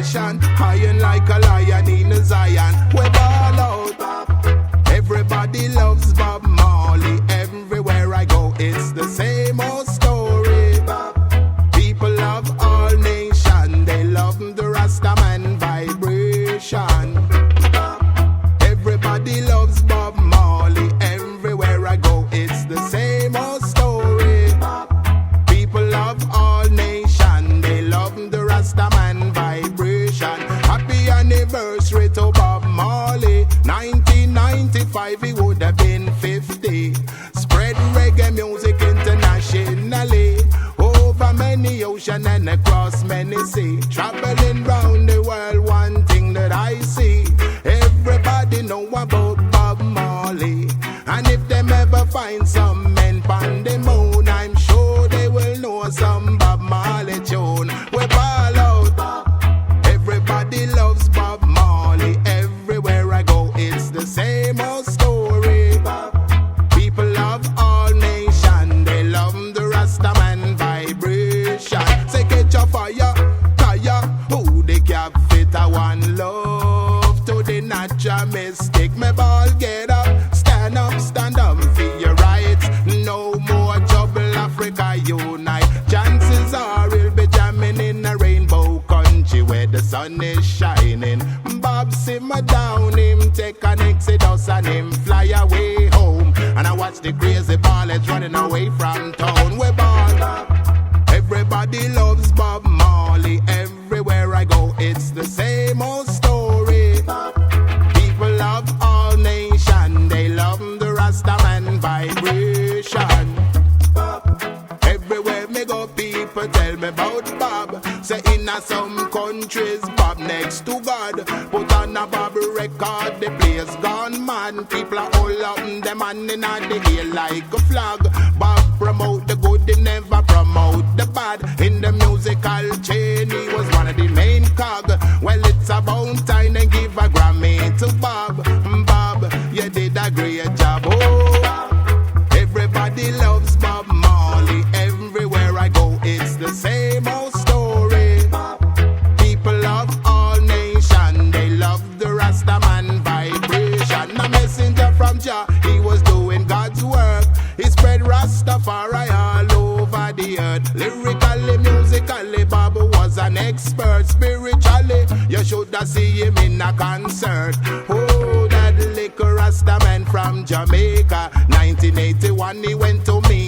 nation, iron like a lion in a Zion. We ball out. Everybody loves Bob Marley. Everywhere I go, it's the same old story. People of all nations, they love the Rastaman vibration. Everybody loves Bob Marley. Everywhere I go, it's the same old story. People of all nations, they love the Rastaman vibration. Happy anniversary to Bob Marley. 1995, he would have been 50. Spread reggae music internationally, over many oceans and across many seas. Traveling round the world, one thing that I see, everybody know about Bob Marley. And if them ever find some men on the moon, I'm sure they will know some Bob Marley tune. We ball out. Everybody loves Bob Marley. Everywhere I go, it's the same old story. People of all nations, they love the Rastaman vibration. Say catch a fire, fire. Who they can fit a one love to the natural mystic. Me ball get up, stand up for your rights. No more trouble, Africa unite. Chances are we'll be jamming in a rainbow country where the sun is shining. Bob simmer down, him take an exodus and him fly away home. And I watch the crazy ballets running away from town. We ball up. Everybody loves Bob Marley. Everywhere I go, it's the same old story. People of all nations, they love the Rastaman vibration. Everywhere me go, people tell me about Bob. Say in some countries, Bob next to God. Put on a Bob record, the place gone mad. People are all up in them and in the air like a flag. Bob promote the good, he never promote the bad. In the musical chain, he was one of the main cog. Well, it's about time to give a Grammy to Bob. Bob, you did a great job. Oh, everybody loves Bob Marley. Everywhere I go, it's the same old story. People of all nations, they love the Rastaman vibration. A messenger from Jah, he was doing God's work. He spread Rastafari all over the earth. Lyrically, musically, Bob was an expert. Spiritually, you should have seen him in a concert. Oh, that little Rastaman from Jamaica. 1981, he went to me.